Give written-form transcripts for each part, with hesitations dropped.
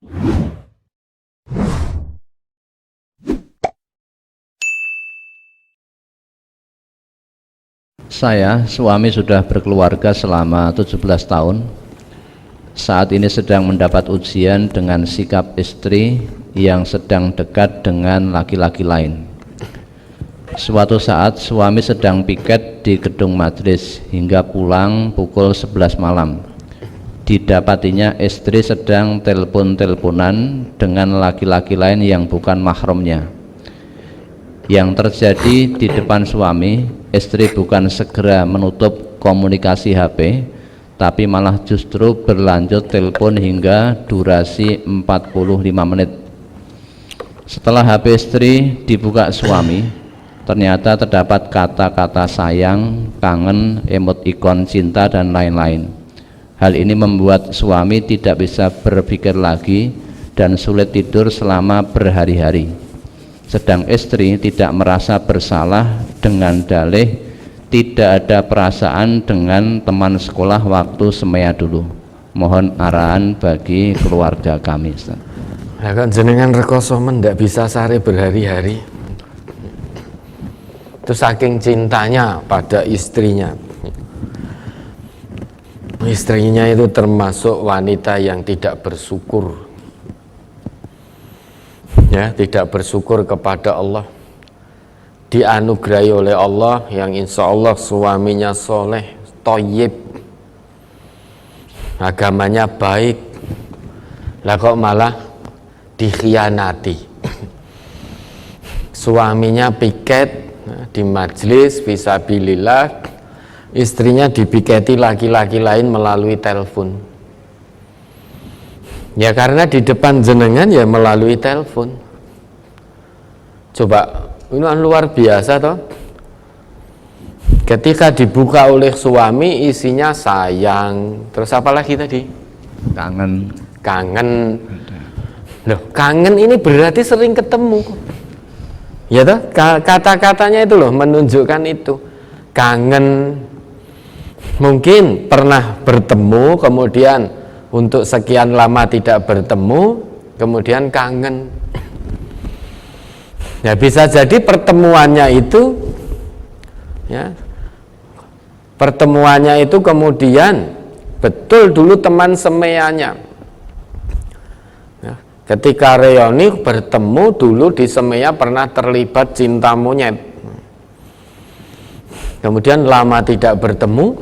Saya, suami, sudah berkeluarga selama 17 tahun. Saat ini sedang mendapat ujian dengan sikap istri yang sedang dekat dengan laki-laki lain. Suatu saat suami sedang piket di gedung majelis hingga pulang pukul 11 malam. Didapatinya istri sedang telepon-teleponan dengan laki-laki lain yang bukan mahramnya. Yang terjadi di depan suami, istri bukan segera menutup komunikasi HP, tapi malah justru berlanjut telepon hingga durasi 45 menit. Setelah HP istri dibuka suami, ternyata terdapat kata-kata sayang, kangen, emotikon cinta, dan lain-lain. Hal ini membuat suami tidak bisa berpikir lagi dan sulit tidur selama berhari-hari. Sedang istri tidak merasa bersalah dengan dalih tidak ada perasaan dengan teman sekolah waktu semaya dulu. Mohon arahan bagi keluarga kami. Nah, kan jenengan rekoso mendak bisa sehari berhari-hari. Itu saking cintanya pada istrinya. Istrinya itu termasuk wanita yang tidak bersyukur. Ya, tidak bersyukur kepada Allah. Dianugerahi oleh Allah yang insya Allah suaminya soleh, thayyib, agamanya baik, lah kok malah dikhianati. Suaminya piket di majelis fisabilillah, istrinya dipiketi laki-laki lain melalui telepon. Ya karena di depan jenengan ya melalui telepon. Coba, ini luar biasa toh. Ketika dibuka oleh suami isinya sayang, terus apa lagi tadi? Kangen. Kangen. Loh, kangen ini berarti sering ketemu. Ya toh, kata-katanya itu loh menunjukkan itu. Kangen. Mungkin pernah bertemu kemudian untuk sekian lama tidak bertemu, kemudian kangen. Ya bisa jadi pertemuannya itu, ya, pertemuannya itu kemudian betul dulu teman semeyanya. Ya, ketika reuni bertemu dulu di semeya pernah terlibat cinta monyet. Kemudian lama tidak bertemu,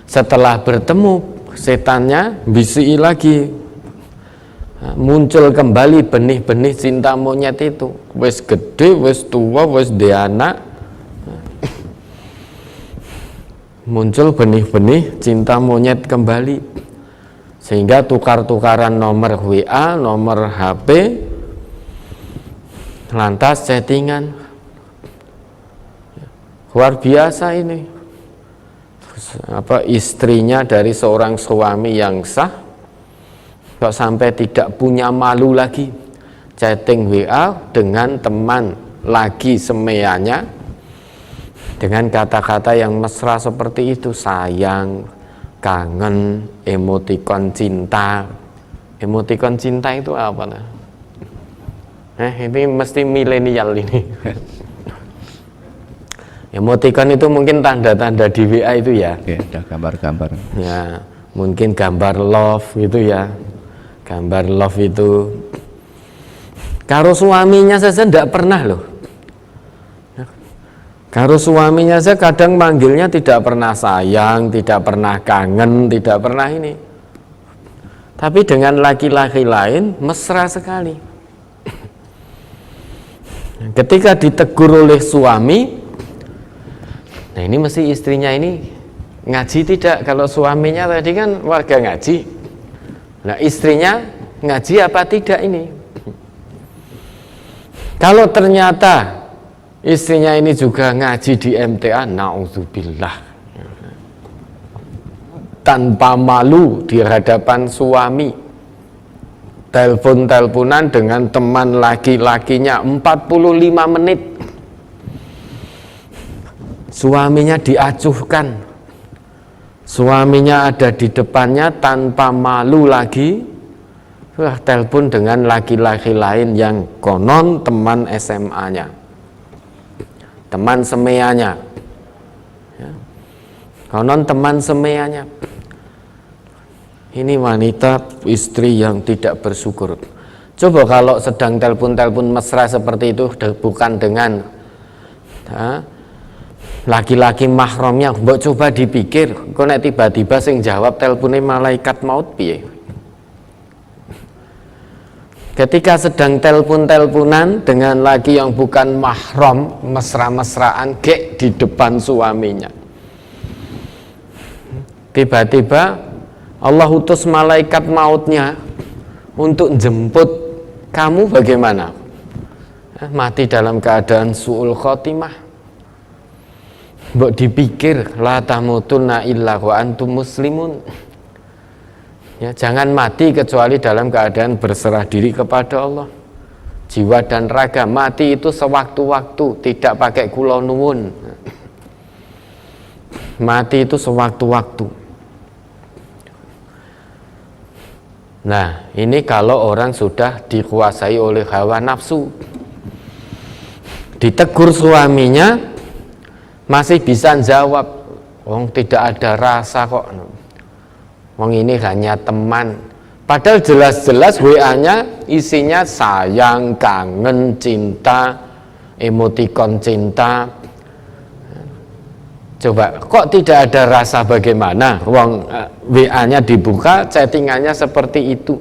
setelah bertemu setannya bisi lagi, muncul kembali benih-benih cinta monyet itu. Wes gede, wes tua, wes de anak, muncul benih-benih cinta monyet kembali, sehingga tukar-tukaran nomor WA, nomor HP, lantas chattingan. Luar biasa ini. Istrinya dari seorang suami yang sah kok sampai tidak punya malu lagi chatting WA dengan teman lagi semeyanya dengan kata-kata yang mesra seperti itu, sayang, kangen, emotikon cinta. Emotikon cinta itu apa nah? Ini mesti milenial ini. Emotikon itu mungkin tanda-tanda di WA itu ya. Oke, ada gambar-gambar. Ya, mungkin gambar love gitu ya. Gambar love itu. Karo suaminya saja tidak pernah loh. Karo suaminya saja kadang manggilnya tidak pernah sayang, tidak pernah kangen, tidak pernah ini. Tapi dengan laki-laki lain mesra sekali. Ketika ditegur oleh suami, nah ini mesti istrinya ini ngaji tidak? Kalau suaminya tadi kan warga ngaji. Nah istrinya ngaji apa tidak ini? Kalau ternyata istrinya ini juga ngaji di MTA, na'udzubillah, tanpa malu di hadapan suami, telepon-teleponan dengan teman laki-lakinya 45 menit. Suaminya diacuhkan, suaminya ada di depannya tanpa malu lagi, Wah, telepon dengan laki-laki lain yang konon teman SMA-nya, teman semeanya, ya. Konon teman semeanya. Ini wanita, istri yang tidak bersyukur. Coba kalau sedang telepon-telepon mesra seperti itu bukan dengan laki-laki mahramnya, mbok coba dipikir, kok nek tiba-tiba sing jawab teleponnya malaikat maut piye? Ketika sedang telepon-teleponan dengan laki yang bukan mahram, mesra-mesraan gek di depan suaminya, tiba-tiba Allah utus malaikat mautnya untuk jemput kamu, bagaimana? Mati dalam keadaan su'ul khotimah. Mbok dipikir, la tamutunna illa wa antum muslimun. Ya, jangan mati kecuali dalam keadaan berserah diri kepada Allah. Jiwa dan raga, mati itu sewaktu-waktu, tidak pakai kula nuwun. Mati itu sewaktu-waktu. Nah, ini kalau orang sudah dikuasai oleh hawa nafsu. Ditegur suaminya, masih bisa jawab, "Wong tidak ada rasa kok. Wong ini hanya teman." Padahal jelas-jelas WA-nya isinya sayang, kangen, cinta, emotikon cinta. Coba, kok tidak ada rasa bagaimana? Wong WA-nya dibuka, chattingannya seperti itu,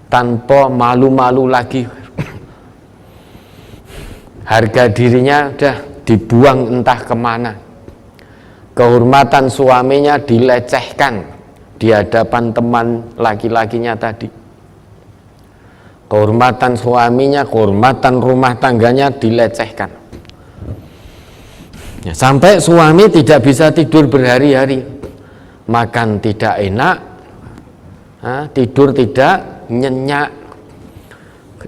tanpa malu-malu lagi. Harga dirinya udah dibuang entah kemana. Kehormatan suaminya dilecehkan di hadapan teman laki-lakinya tadi. Kehormatan suaminya, kehormatan rumah tangganya dilecehkan. Ya, sampai suami tidak bisa tidur berhari-hari, makan tidak enak, tidur tidak nyenyak.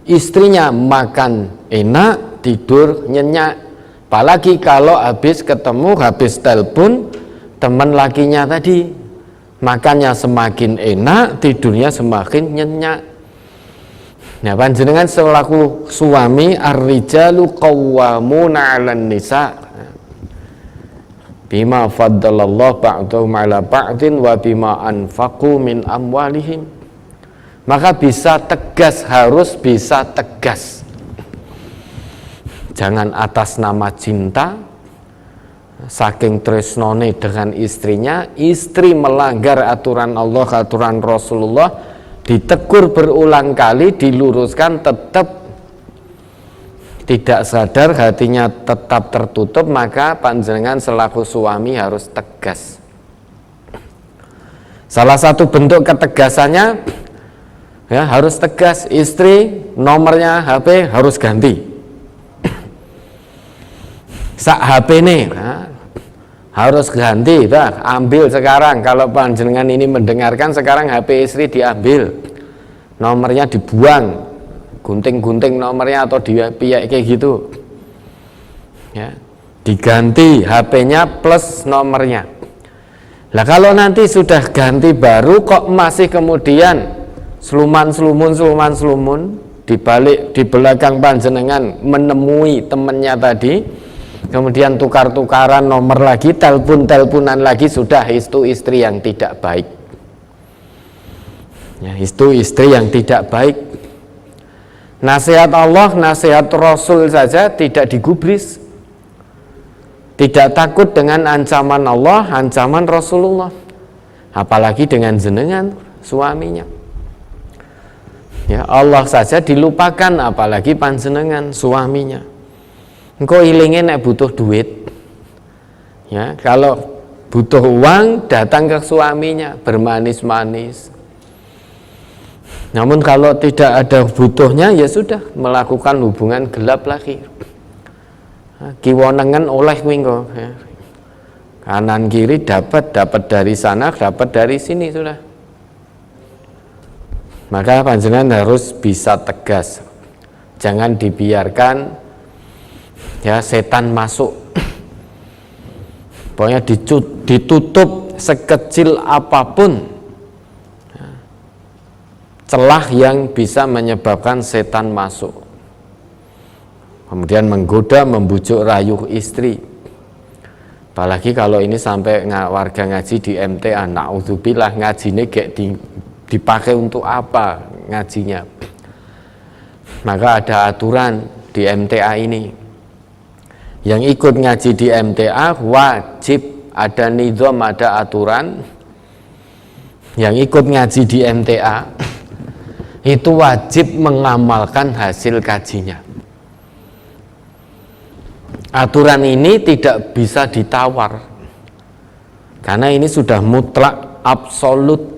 Istrinya makan enak, tidur nyenyak. Apalagi kalau habis ketemu, habis telepon teman lakinya tadi, makannya semakin enak, tidurnya semakin nyenyak. Nah, panjenengan selaku suami, ar-rijalu qawwamuna 'alan nisa' bima faddalallahu ba'dahum 'ala ba'din wa bima anfaqu min amwalihim. Maka bisa tegas, harus bisa tegas. Jangan atas nama cinta, saking tresnone dengan istrinya, istri melanggar aturan Allah, aturan Rasulullah, ditegur berulang kali, diluruskan, tetap tidak sadar, hatinya tetap tertutup, maka panjenengan selaku suami harus tegas. Salah satu bentuk ketegasannya, ya, harus tegas. Istri nomornya HP harus ganti. Sak HP nih, harus ganti, ambil sekarang. Kalau panjenengan ini mendengarkan, sekarang HP istri diambil, nomornya dibuang, gunting-gunting nomornya atau dipiak kayak gitu, ya, diganti HP-nya plus nomornya. Lah kalau nanti sudah ganti baru kok masih kemudian seluman-selumun di belakang panjenengan menemui temannya tadi, kemudian tukar-tukaran nomor lagi, telepon-teleponan lagi, sudah itu istri yang tidak baik. Ya, itu istri yang tidak baik. Nasihat Allah, nasihat Rasul saja tidak digubris. Tidak takut dengan ancaman Allah, ancaman Rasulullah. Apalagi dengan jenengan suaminya. Ya, Allah saja dilupakan, apalagi panjenengan suaminya. Engkau ilingin nek butuh duit, ya, kalau butuh uang datang ke suaminya bermanis-manis. Namun kalau tidak ada butuhnya, ya sudah melakukan hubungan gelap lagi. Kiwonengen oleh wingko, ya. Kanan kiri dapat dari sana, dapat dari sini, sudah. Maka panjenengan harus bisa tegas, jangan dibiarkan, ya, setan masuk. Pokoknya ditutup sekecil apapun, celah yang bisa menyebabkan setan masuk, kemudian menggoda, membujuk rayu istri. Apalagi kalau ini sampai warga ngaji di MTA, naudzubillah, ngajinya kayak dipakai untuk apa ngajinya. Maka ada aturan di MTA ini. Yang ikut ngaji di MTA wajib ada nizam, ada aturan. Yang ikut ngaji di MTA itu wajib mengamalkan hasil kajinya. Aturan ini tidak bisa ditawar, karena ini sudah mutlak, absolut.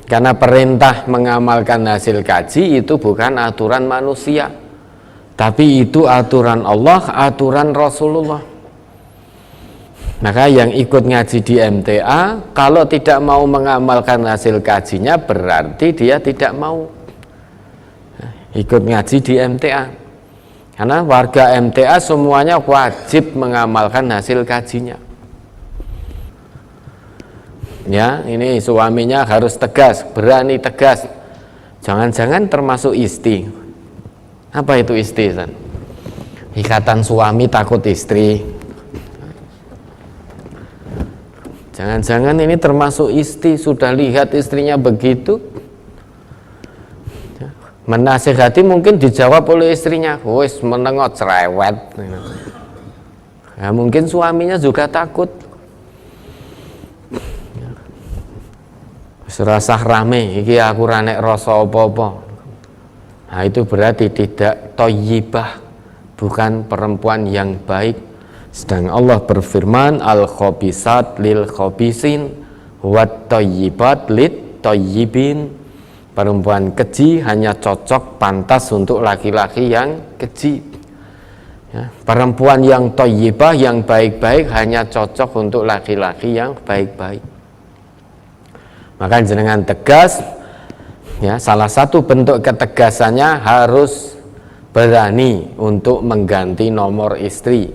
Karena perintah mengamalkan hasil kaji itu bukan aturan manusia, tapi itu aturan Allah, aturan Rasulullah. Maka yang ikut ngaji di MTA kalau tidak mau mengamalkan hasil kajinya, berarti dia tidak mau ikut ngaji di MTA. Karena warga MTA semuanya wajib mengamalkan hasil kajinya. Ya, ini suaminya harus tegas, berani tegas. Jangan-jangan termasuk isti. Apa itu isti, San? Ikatan suami takut istri. Jangan-jangan ini termasuk isti, sudah lihat istrinya begitu, menasihati mungkin dijawab oleh istrinya, wis menengot cerewet. Ya, mungkin suaminya juga takut. Serasah rame, iki aku ranek rasa apa-apa. Nah, itu berarti tidak thayyibah, bukan perempuan yang baik. Sedang Allah berfirman, al-khabisat lil khabisin wat thayyibat lit thayyibin. Perempuan keji hanya cocok, pantas untuk laki-laki yang keji. Ya, perempuan yang thayyibah, yang baik-baik hanya cocok untuk laki-laki yang baik-baik. Maka jenengan tegas, ya, salah satu bentuk ketegasannya harus berani untuk mengganti nomor istri.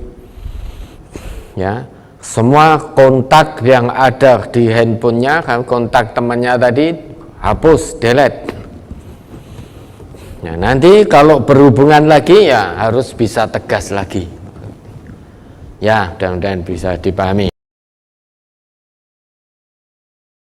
Ya, semua kontak yang ada di handphonenya, kontak temannya tadi hapus, delete. Ya, nanti kalau berhubungan lagi ya harus bisa tegas lagi. Ya, mudah-mudahan bisa dipahami.